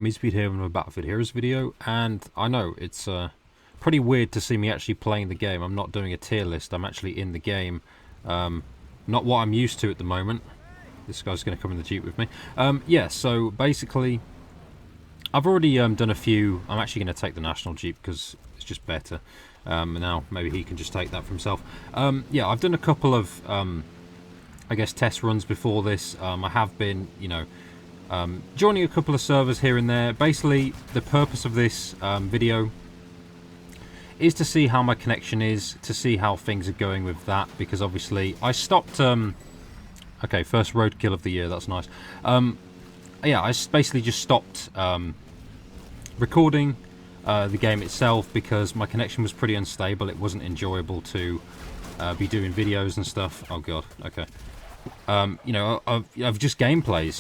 Meatspeed here with a Battlefield Heroes video, and I know it's pretty weird to see me actually playing the game. I'm not doing a tier list, I'm actually in the game. Not what I'm used to at the moment. This guy's going to come in the Jeep with me. Yeah, so basically, I've already done a few. I'm actually going to take the National Jeep because it's just better. Now, maybe he can just take that for himself. Yeah, I've done a couple of, I guess, test runs before this. I have been, joining a couple of servers here and there. Basically, the purpose of this video is to see how my connection is, to see how things are going with that, because obviously I stopped... okay, first roadkill of the year, that's nice. Yeah, I basically just stopped recording the game itself because my connection was pretty unstable. It wasn't enjoyable to be doing videos and stuff. Oh god, okay. Of just gameplays,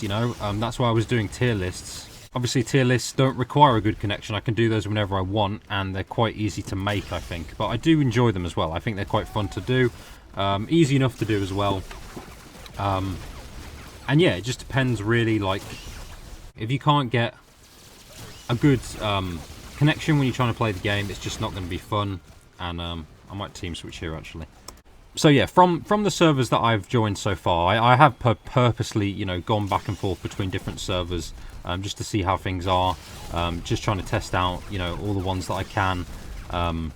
that's why I was doing tier lists. Obviously tier lists don't require a good connection. I can do those whenever I want, and they're quite easy to make, I think. But I do enjoy them as well. I think they're quite fun to do, easy enough to do as well. And yeah, it just depends really, like, if you can't get a good connection when you're trying to play the game, it's just not going to be fun. And I might team switch here actually. So yeah, from the servers that I've joined so far, I have purposely, gone back and forth between different servers just to see how things are. Just trying to test out, all the ones that I can. And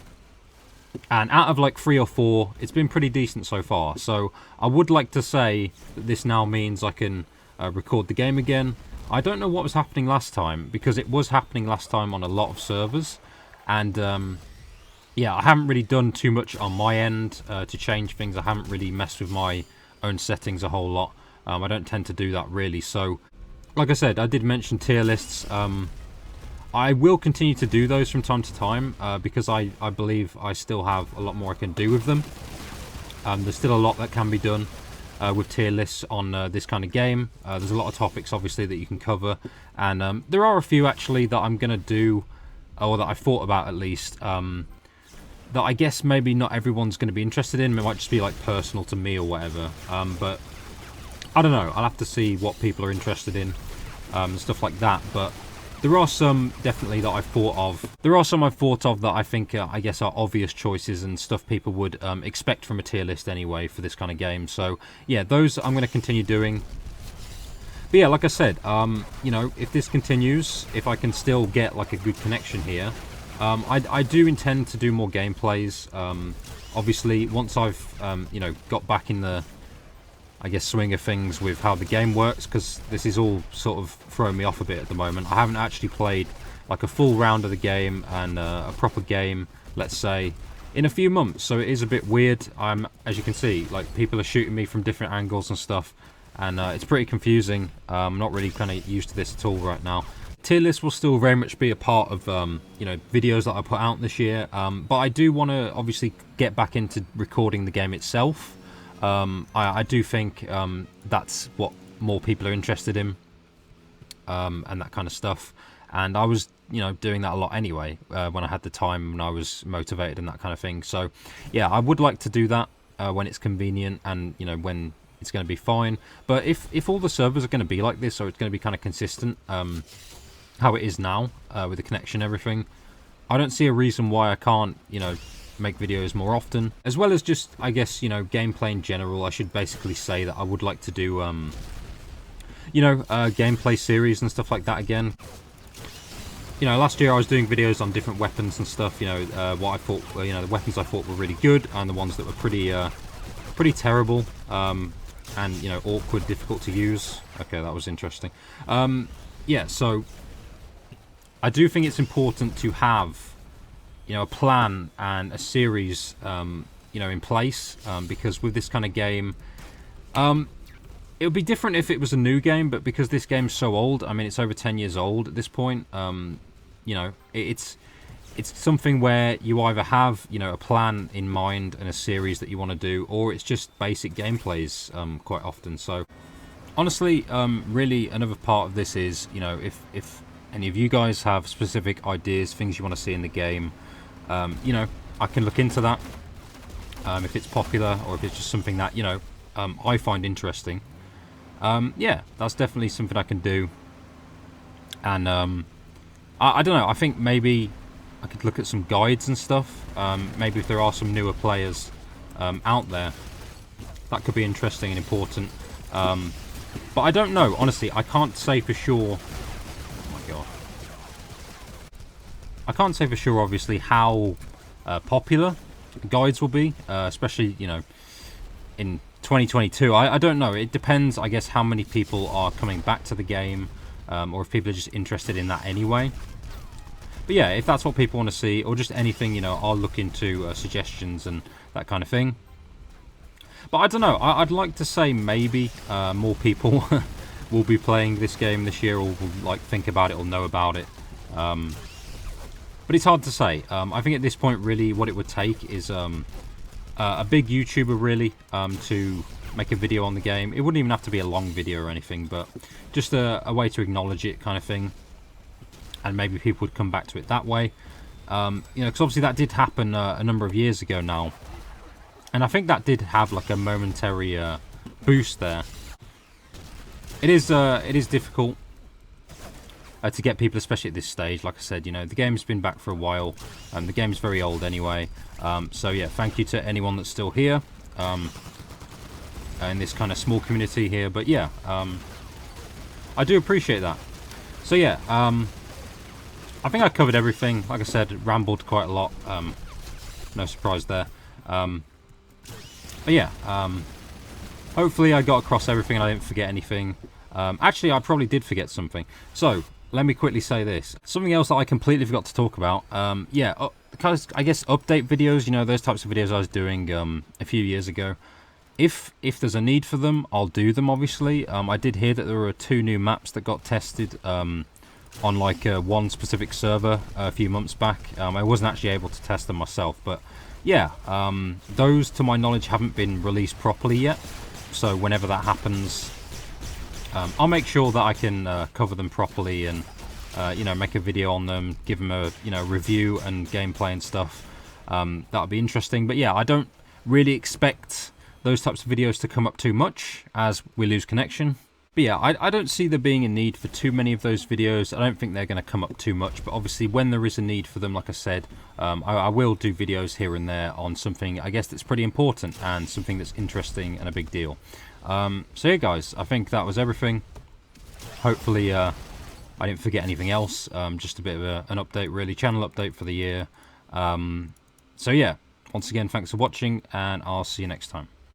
out of like 3 or 4, it's been pretty decent so far. So I would like to say that this now means I can record the game again. I don't know what was happening last time, because it was happening last time on a lot of servers. And yeah, I haven't really done too much on my end to change things. I haven't really messed with my own settings a whole lot. I don't tend to do that really. So like I said, I did mention tier lists. I will continue to do those from time to time because I believe I still have a lot more I can do with them. There's still a lot that can be done with tier lists on this kind of game. There's a lot of topics obviously that you can cover, and there are a few actually that I'm going to do, or that I've thought about at least, that I guess maybe not everyone's going to be interested in. It might just be like personal to me or whatever, but I don't know. I'll have to see what people are interested in and stuff like that. But there are some definitely that I've thought of. There are some I've thought of that I think, I guess, are obvious choices and stuff people would expect from a tier list anyway for this kind of game. So yeah, those I'm going to continue doing. But yeah, like I said, if this continues, if I can still get like a good connection here, I do intend to do more gameplays. Obviously, once I've got back in the, I guess, swing of things with how the game works, because this is all sort of throwing me off a bit at the moment. I haven't actually played like a full round of the game and a proper game, let's say, in a few months, so it is a bit weird. As you can see, like, people are shooting me from different angles and stuff, and it's pretty confusing. I'm not really kind of used to this at all right now. Tier lists will still very much be a part of videos that I put out this year, but I do want to obviously get back into recording the game itself. I do think that's what more people are interested in, and that kind of stuff. And I was, doing that a lot anyway, when I had the time, when I was motivated and that kind of thing. So, yeah, I would like to do that when it's convenient and, when it's going to be fine. But if all the servers are going to be like this, or it's going to be kind of consistent, how it is now, with the connection and everything, I don't see a reason why I can't, make videos more often, as well as just, I guess, gameplay in general. I should basically say that I would like to do gameplay series and stuff like that again. Last year I was doing videos on different weapons and stuff, what I thought, the weapons I thought were really good, and the ones that were pretty terrible, and awkward, difficult to use. Okay, that was interesting. Yeah, so I do think it's important to have a plan and a series, in place, because with this kind of game, it would be different if it was a new game, but because this game's so old, I mean, it's over 10 years old at this point, it's something where you either have, a plan in mind and a series that you want to do, or it's just basic gameplays, quite often. So, honestly, really, another part of this is, if any of you guys have specific ideas, things you want to see in the game, I can look into that, if it's popular, or if it's just something that, I find interesting. Yeah, that's definitely something I can do. And I don't know. I think maybe I could look at some guides and stuff. Maybe if there are some newer players out there, that could be interesting and important. But I don't know. Honestly, I can't say for sure. Oh my god. I can't say for sure, obviously, how popular guides will be, especially, you know, in 2022. I don't know. It depends, I guess, how many people are coming back to the game, or if people are just interested in that anyway. But yeah, if that's what people want to see, or just anything, you know, I'll look into suggestions and that kind of thing. But I don't know. I'd like to say maybe more people will be playing this game this year, or will like think about it or know about it. But it's hard to say. I think at this point, really, what it would take is a big YouTuber, really, to make a video on the game. It wouldn't even have to be a long video or anything, but just a way to acknowledge it, kind of thing. And maybe people would come back to it that way. You know, because obviously that did happen a number of years ago now. And I think that did have like a momentary boost there. It is difficult to get people, especially at this stage. Like I said, you know, the game's been back for a while, and the game's very old anyway. So yeah, thank you to anyone that's still here in this kind of small community here. But yeah, I do appreciate that. So yeah, I think I covered everything. Like I said, rambled quite a lot. No surprise there. But yeah, hopefully I got across everything and I didn't forget anything. Actually, I probably did forget something. So let me quickly say this. Something else that I completely forgot to talk about. Yeah, I guess update videos, you know, those types of videos I was doing a few years ago. If there's a need for them, I'll do them, obviously. I did hear that there were 2 new maps that got tested on like one specific server a few months back. I wasn't actually able to test them myself, but yeah, those to my knowledge haven't been released properly yet. So whenever that happens, I'll make sure that I can cover them properly and you know, make a video on them, give them a, you know, review and gameplay and stuff. That'll be interesting. But yeah, I don't really expect those types of videos to come up too much as we lose connection. But yeah, I don't see there being a need for too many of those videos. I don't think they're going to come up too much. But obviously, when there is a need for them, like I said, I will do videos here and there on something, I guess, that's pretty important and something that's interesting and a big deal. So yeah, guys, I think that was everything. Hopefully, I didn't forget anything else. Just a bit of an update, really. Channel update for the year. So yeah, once again, thanks for watching, and I'll see you next time.